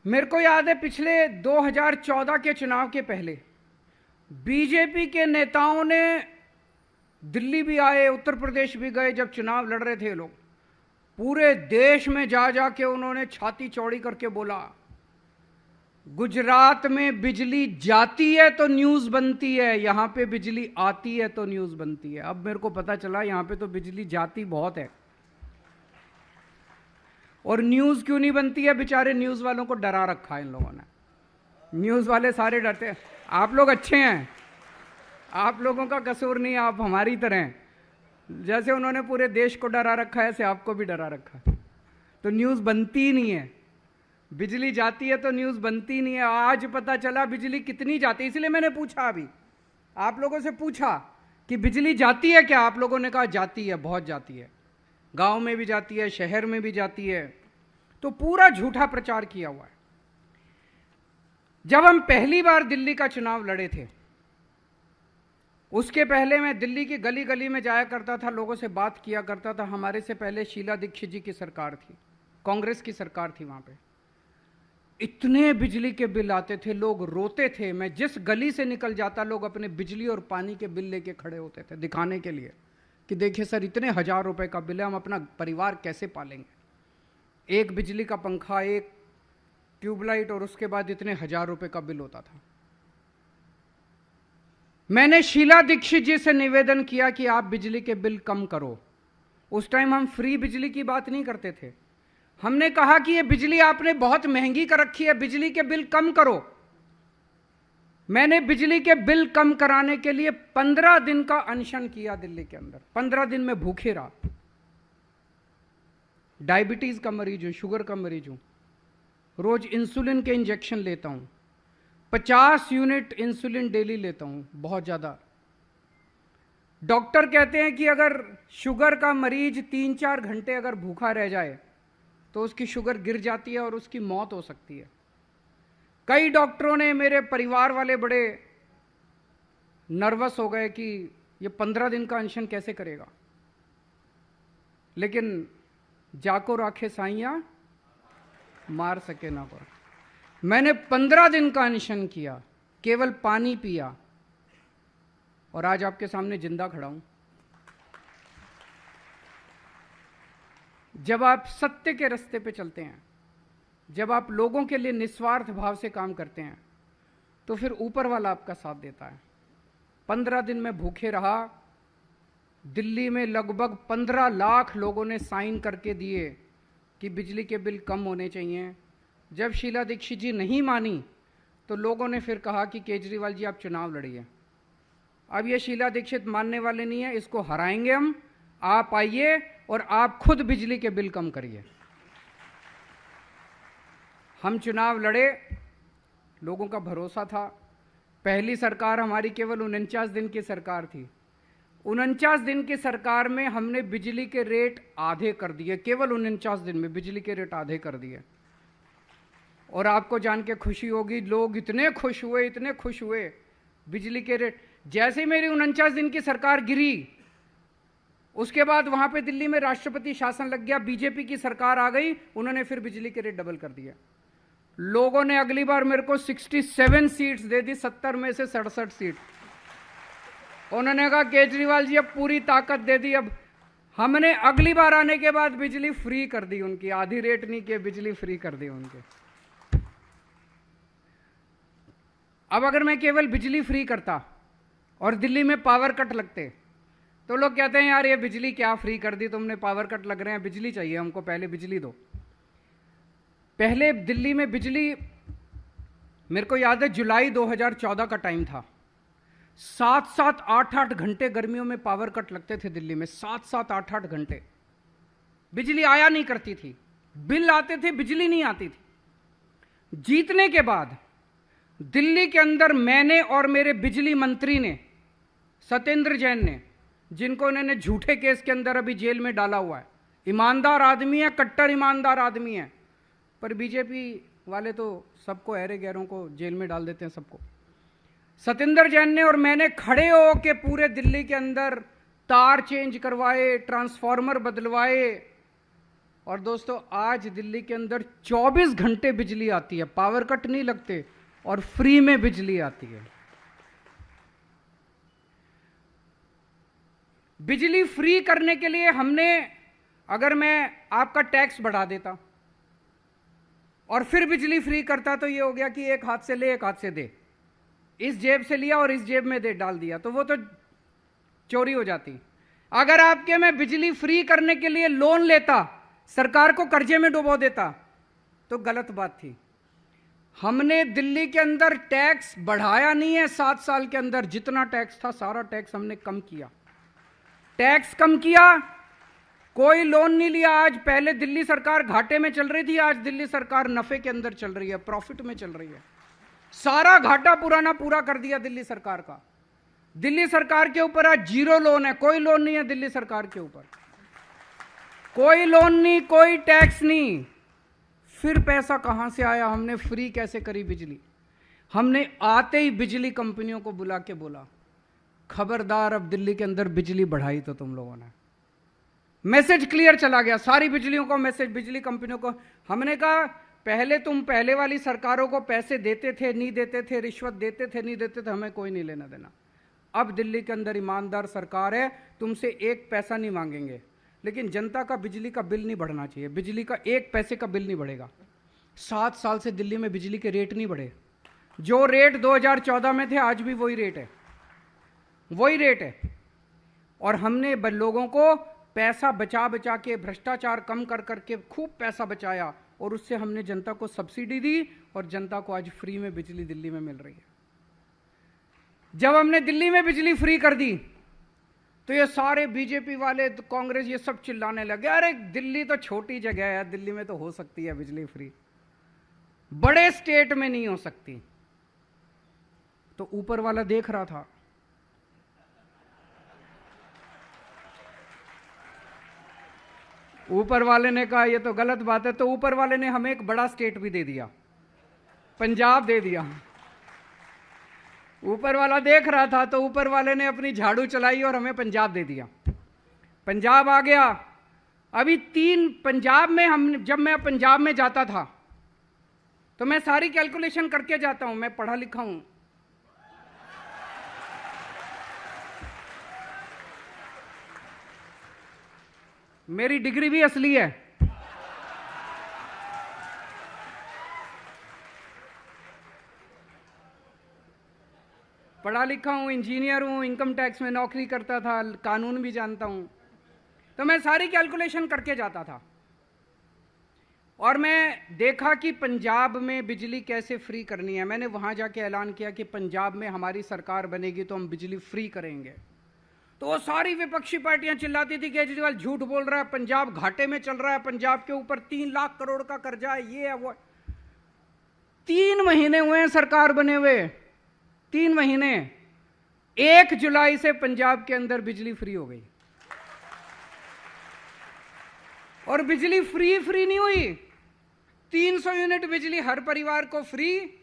मेरे को याद है पिछले 2014 के चुनाव के पहले बीजेपी के नेताओं ने दिल्ली भी आए, उत्तर प्रदेश भी गए। जब चुनाव लड़ रहे थे लोग, पूरे देश में जा जाके उन्होंने छाती चौड़ी करके बोला, गुजरात में बिजली जाती है तो न्यूज बनती है, यहां पे बिजली आती है तो न्यूज बनती है। अब मेरे को पता चला यहां पे तो बिजली जाती बहुत है, और न्यूज क्यों नहीं बनती है? बेचारे न्यूज वालों को डरा रखा है इन लोगों ने। न्यूज वाले सारे डरते हैं। आप लोग अच्छे हैं, आप लोगों का कसूर नहीं, आप हमारी तरह हैं। जैसे उन्होंने पूरे देश को डरा रखा है, ऐसे आपको भी डरा रखा है। तो न्यूज बनती ही नहीं है। बिजली जाती है तो न्यूज बनती नहीं है। आज पता चला बिजली कितनी जाती है, इसलिए मैंने पूछा, अभी आप लोगों से पूछा कि बिजली जाती है क्या? आप लोगों ने कहा जाती है, बहुत जाती है, गांव में भी जाती है, शहर में भी जाती है। तो पूरा झूठा प्रचार किया हुआ है। जब हम पहली बार दिल्ली का चुनाव लड़े थे, उसके पहले मैं दिल्ली की गली गली में जाया करता था, लोगों से बात किया करता था। हमारे से पहले शीला दीक्षित जी की सरकार थी, कांग्रेस की सरकार थी। वहां पे इतने बिजली के बिल आते थे, लोग रोते थे। मैं जिस गली से निकल जाता, लोग अपने बिजली और पानी के बिल लेके खड़े होते थे, दिखाने के लिए कि देखिए सर, इतने 1000 रुपए का बिल है, हम अपना परिवार कैसे पालेंगे। एक बिजली का पंखा, एक ट्यूबलाइट, और उसके बाद इतने 1000 रुपए का बिल होता था। मैंने शीला दीक्षित जी से निवेदन किया कि आप बिजली के बिल कम करो। उस टाइम हम फ्री बिजली की बात नहीं करते थे। हमने कहा कि ये बिजली आपने बहुत महंगी कर रखी है, बिजली के बिल कम करो। मैंने बिजली के बिल कम कराने के लिए 15 दिन का अनशन किया दिल्ली के अंदर। 15 दिन में भूखे रहा। डायबिटीज का मरीज हूं, शुगर का मरीज हूं, रोज इंसुलिन के इंजेक्शन लेता हूं, 50 यूनिट इंसुलिन डेली लेता हूं, बहुत ज्यादा। डॉक्टर कहते हैं कि अगर शुगर का मरीज 3-4 घंटे अगर भूखा रह जाए तो उसकी शुगर गिर जाती है और उसकी मौत हो सकती है। कई डॉक्टरों ने, मेरे परिवार वाले बड़े नर्वस हो गए कि ये 15 दिन का अनशन कैसे करेगा। लेकिन जाको राखे साइया, मार सके ना पर। मैंने 15 दिन का अनशन किया, केवल पानी पिया, और आज आपके सामने जिंदा खड़ा हूं। जब आप सत्य के रास्ते पे चलते हैं, जब आप लोगों के लिए निस्वार्थ भाव से काम करते हैं, तो फिर ऊपर वाला आपका साथ देता है। 15 दिन में भूखे रहा। दिल्ली में लगभग 15 लाख लोगों ने साइन करके दिए कि बिजली के बिल कम होने चाहिए। जब शीला दीक्षित जी नहीं मानी, तो लोगों ने फिर कहा कि केजरीवाल जी आप चुनाव लड़िए। अब ये शीला दीक्षित मानने वाले नहीं है, इसको हराएंगे हम। आप आइए और आप खुद बिजली के बिल कम करिए। हम चुनाव लड़े, लोगों का भरोसा था। पहली सरकार हमारी केवल 49 दिन की सरकार थी। 49 दिन की सरकार में हमने बिजली के रेट आधे कर दिए। केवल 49 दिन में बिजली के रेट आधे कर दिए। और आपको जान के खुशी होगी, लोग इतने खुश हुए, इतने खुश हुए। बिजली के रेट जैसे ही मेरी 49 दिन की सरकार गिरी, उसके बाद वहां पे दिल्ली में राष्ट्रपति शासन लग गया, बीजेपी की सरकार आ गई, उन्होंने फिर बिजली के रेट डबल कर दिया। लोगों ने अगली बार मेरे को 67 सीट्स दे दी, 70 में से 67 सीट। उन्होंने कहा केजरीवाल जी अब पूरी ताकत दे दी। अब हमने अगली बार आने के बाद बिजली फ्री कर दी उनकी, आधी रेट नहीं किए, बिजली फ्री कर दी उनके। अब अगर मैं केवल बिजली फ्री करता और दिल्ली में पावर कट लगते, तो लोग कहते हैं यार ये बिजली क्या फ्री कर दी तुमने, पावर कट लग रहे हैं, बिजली चाहिए हमको, पहले बिजली दो। पहले दिल्ली में बिजली, मेरे को याद है जुलाई 2014 का टाइम था, 7-7, 8-8 घंटे गर्मियों में पावर कट लगते थे दिल्ली में। 7-7, 8-8 घंटे बिजली आया नहीं करती थी, बिल आते थे, बिजली नहीं आती थी। जीतने के बाद दिल्ली के अंदर मैंने और मेरे बिजली मंत्री ने, सत्येंद्र जैन ने, जिनको इन्होंने झूठे केस के अंदर अभी जेल में डाला हुआ है, ईमानदार आदमी है, कट्टर ईमानदार आदमी है, पर बीजेपी वाले तो सबको, ऐरे गैरों को जेल में डाल देते हैं सबको। सत्येंद्र जैन ने और मैंने खड़े हो के पूरे दिल्ली के अंदर तार चेंज करवाए, ट्रांसफार्मर बदलवाए, और दोस्तों आज दिल्ली के अंदर 24 घंटे बिजली आती है, पावर कट नहीं लगते और फ्री में बिजली आती है। बिजली फ्री करने के लिए हमने, अगर मैं आपका टैक्स बढ़ा देता और फिर बिजली फ्री करता तो ये हो गया कि एक हाथ से ले एक हाथ से दे, इस जेब से लिया और इस जेब में दे डाल दिया, तो वो तो चोरी हो जाती। अगर आपके मैं बिजली फ्री करने के लिए लोन लेता, सरकार को कर्जे में डुबो देता, तो गलत बात थी। हमने दिल्ली के अंदर टैक्स बढ़ाया नहीं है, 7 साल के अंदर जितना टैक्स था सारा टैक्स हमने कम किया, टैक्स कम किया, कोई लोन नहीं लिया। आज, पहले दिल्ली सरकार घाटे में चल रही थी, आज दिल्ली सरकार नफे के अंदर चल रही है, प्रॉफिट में चल रही है। सारा घाटा पुराना पूरा कर दिया दिल्ली सरकार का। दिल्ली सरकार के ऊपर आज 0 लोन है, कोई लोन नहीं है दिल्ली सरकार के ऊपर, कोई लोन नहीं, कोई टैक्स नहीं। फिर पैसा कहां से आया? हमने फ्री कैसे करी बिजली? हमने आते ही बिजली कंपनियों को बुला के बोला, खबरदार अब दिल्ली के अंदर बिजली बढ़ाई तो तुम लोगों ने। मैसेज क्लियर चला गया सारी बिजलियों को, मैसेज बिजली कंपनियों को। हमने कहा पहले तुम पहले वाली सरकारों को पैसे देते थे, नहीं देते थे, रिश्वत देते थे, नहीं देते थे, हमें कोई नहीं लेना देना। अब दिल्ली के अंदर ईमानदार सरकार है, तुमसे 1 पैसा नहीं मांगेंगे, लेकिन जनता का बिजली का बिल नहीं बढ़ना चाहिए। बिजली का 1 पैसे का बिल नहीं बढ़ेगा। 7 साल से दिल्ली में बिजली के रेट नहीं बढ़े, जो रेट 2014 में थे आज भी वही रेट है, वही रेट है। और हमने लोगों को पैसा बचा बचा के, भ्रष्टाचार कम कर करके खूब पैसा बचाया, और उससे हमने जनता को सब्सिडी दी और जनता को आज फ्री में बिजली दिल्ली में मिल रही है। जब हमने दिल्ली में बिजली फ्री कर दी तो ये सारे बीजेपी वाले, कांग्रेस, ये सब चिल्लाने लगे, अरे दिल्ली तो छोटी जगह है, दिल्ली में तो हो सकती है बिजली फ्री, बड़े स्टेट में नहीं हो सकती। तो ऊपर वाला देख रहा था, ऊपर वाले ने कहा ये तो गलत बात है, तो ऊपर वाले ने हमें एक बड़ा स्टेट भी दे दिया, पंजाब दे दिया। ऊपर वाला देख रहा था तो ऊपर वाले ने अपनी झाड़ू चलाई और हमें पंजाब दे दिया। पंजाब आ गया। अभी 3 पंजाब में, हम जब मैं पंजाब में जाता था तो मैं सारी कैलकुलेशन करके जाता हूं, मैं पढ़ा लिखा हूं। मेरी डिग्री भी असली है। पढ़ा लिखा हूं, इंजीनियर हूं, इनकम टैक्स में नौकरी करता था, कानून भी जानता हूं, तो मैं सारी कैलकुलेशन करके जाता था। और मैं देखा कि पंजाब में बिजली कैसे फ्री करनी है। मैंने वहां जाके ऐलान किया कि पंजाब में हमारी सरकार बनेगी तो हम बिजली फ्री करेंगे। तो वो सारी विपक्षी पार्टियां चिल्लाती थी केजरीवाल झूठ बोल रहा है, पंजाब घाटे में चल रहा है, पंजाब के ऊपर 3 लाख करोड़ का कर्जा है, ये है वो। 3 महीने हुए हैं सरकार बने हुए, 3 महीने। 1 जुलाई से पंजाब के अंदर बिजली फ्री हो गई। और बिजली फ्री नहीं हुई, 300 यूनिट बिजली हर परिवार को फ्री।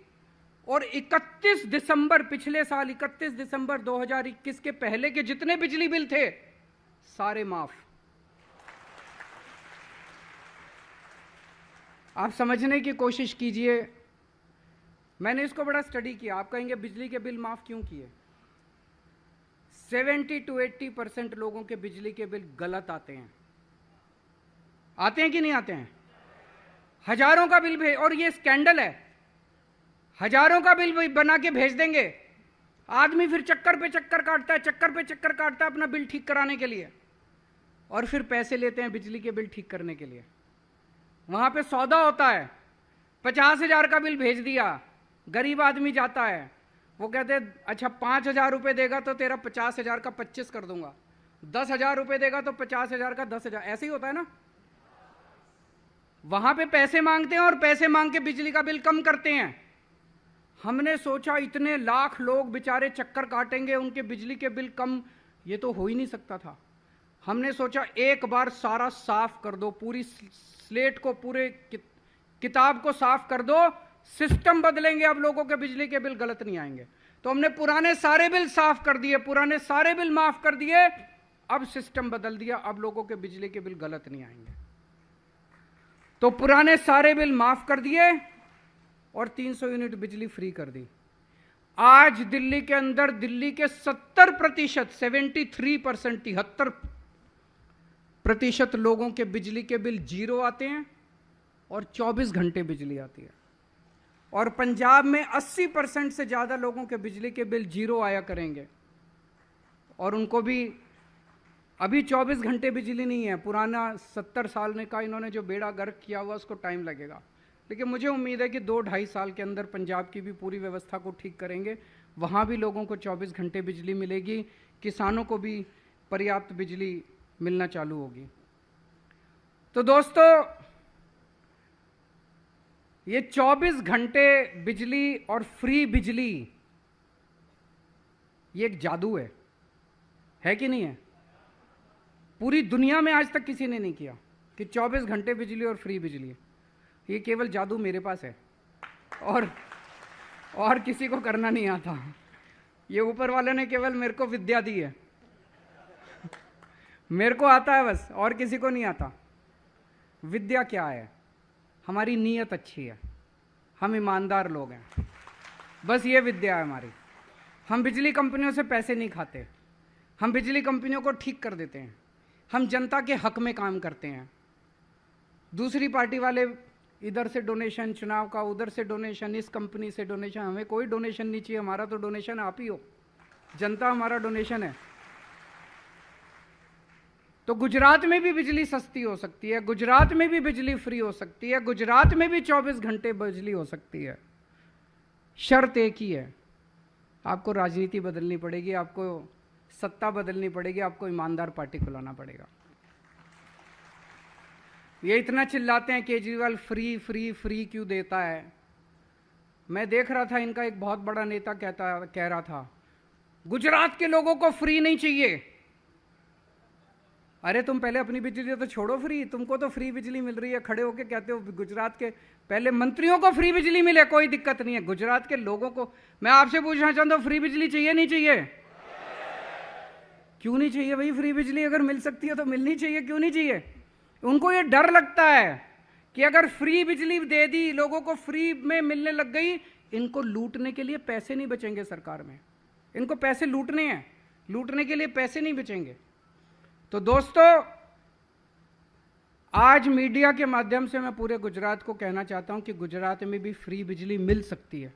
और 31 दिसंबर, पिछले साल 31 दिसंबर 2021 के पहले के जितने बिजली बिल थे सारे माफ। आप समझने की कोशिश कीजिए, मैंने इसको बड़ा स्टडी किया। आप कहेंगे बिजली के बिल माफ क्यों किए? 70 to 80% लोगों के बिजली के बिल गलत आते हैं। आते हैं कि नहीं आते हैं? हजारों का बिल भेज, और ये स्कैंडल है, हजारों का बिल बना के भेज देंगे। आदमी फिर चक्कर पे चक्कर काटता है, चक्कर पे चक्कर काटता है अपना बिल ठीक कराने के लिए, और फिर पैसे लेते हैं बिजली के बिल ठीक करने के लिए। वहां पे सौदा होता है, 50,000 का बिल भेज दिया, गरीब आदमी जाता है, वो कहते हैं अच्छा 5,000 रुपये देगा तो तेरा 50,000 का 25 कर दूंगा, 10,000 रुपये देगा तो 50,000 का 10,000, ऐसे ही होता है ना। वहां पे पैसे मांगते हैं और पैसे मांग के बिजली का बिल कम करते हैं। हमने सोचा इतने लाख लोग बेचारे चक्कर काटेंगे, उनके बिजली के बिल कम, ये तो हो ही नहीं सकता था। हमने सोचा एक बार सारा साफ कर दो, पूरी स्लेट को, पूरे किताब को साफ कर दो, सिस्टम बदलेंगे, अब लोगों के बिजली के बिल गलत नहीं आएंगे। तो हमने पुराने सारे बिल साफ कर दिए, पुराने सारे बिल माफ कर दिए, अब सिस्टम बदल दिया, अब लोगों के बिजली के बिल गलत नहीं आएंगे। तो पुराने सारे बिल माफ कर दिए और 300 यूनिट बिजली फ्री कर दी। आज दिल्ली के अंदर दिल्ली के 70%, 73% लोगों के बिजली के बिल जीरो आते हैं और 24 घंटे बिजली आती है। और पंजाब में 80% से ज्यादा लोगों के बिजली के बिल जीरो आया करेंगे और उनको भी अभी 24 घंटे बिजली नहीं है। पुराना 70 साल में का इन्होंने जो बेड़ा गर्क किया हुआ उसको टाइम लगेगा, लेकिन मुझे उम्मीद है कि 2-2.5 साल के अंदर पंजाब की भी पूरी व्यवस्था को ठीक करेंगे, वहाँ भी लोगों को 24 घंटे बिजली मिलेगी, किसानों को भी पर्याप्त बिजली मिलना चालू होगी। तो दोस्तों, ये 24 घंटे बिजली और फ्री बिजली, ये एक जादू है कि नहीं है? पूरी दुनिया में आज तक किसी ने नहीं किया कि 24 घंटे बिजली और फ्री बिजली। ये केवल जादू मेरे पास है और किसी को करना नहीं आता। ये ऊपर वाले ने केवल मेरे को विद्या दी है, मेरे को आता है बस, और किसी को नहीं आता। विद्या क्या है? हमारी नीयत अच्छी है, हम ईमानदार लोग हैं, बस ये विद्या है हमारी। हम बिजली कंपनियों से पैसे नहीं खाते, हम बिजली कंपनियों को ठीक कर देते हैं, हम जनता के हक में काम करते हैं। दूसरी पार्टी वाले इधर से डोनेशन चुनाव का, उधर से डोनेशन, इस कंपनी से डोनेशन, हमें कोई डोनेशन नहीं चाहिए। हमारा तो डोनेशन आप ही हो, जनता हमारा डोनेशन है। तो गुजरात में भी बिजली सस्ती हो सकती है, गुजरात में भी बिजली फ्री हो सकती है, गुजरात में भी 24 घंटे बिजली हो सकती है। शर्त एक ही है, आपको राजनीति बदलनी पड़ेगी, आपको सत्ता बदलनी पड़ेगी, आपको ईमानदार पार्टी को लाना पड़ेगा। ये इतना चिल्लाते हैं केजरीवाल फ्री फ्री फ्री क्यों देता है। मैं देख रहा था, इनका एक बहुत बड़ा नेता कह रहा था गुजरात के लोगों को फ्री नहीं चाहिए। अरे तुम पहले अपनी बिजली तो छोड़ो फ्री, तुमको तो फ्री बिजली मिल रही है, खड़े होके कहते हो गुजरात के पहले मंत्रियों को फ्री बिजली मिले, कोई दिक्कत नहीं है। गुजरात के लोगों को मैं आपसे पूछना चाहता हूं, फ्री बिजली चाहिए नहीं चाहिए? क्यों नहीं चाहिए भाई? फ्री बिजली अगर मिल सकती है तो मिलनी चाहिए, क्यों नहीं चाहिए? उनको ये डर लगता है कि अगर फ्री बिजली दे दी, लोगों को फ्री में मिलने लग गई, इनको लूटने के लिए पैसे नहीं बचेंगे सरकार में। इनको पैसे लूटने हैं, लूटने के लिए पैसे नहीं बचेंगे। तो दोस्तों, आज मीडिया के माध्यम से मैं पूरे गुजरात को कहना चाहता हूं कि गुजरात में भी फ्री बिजली मिल सकती है।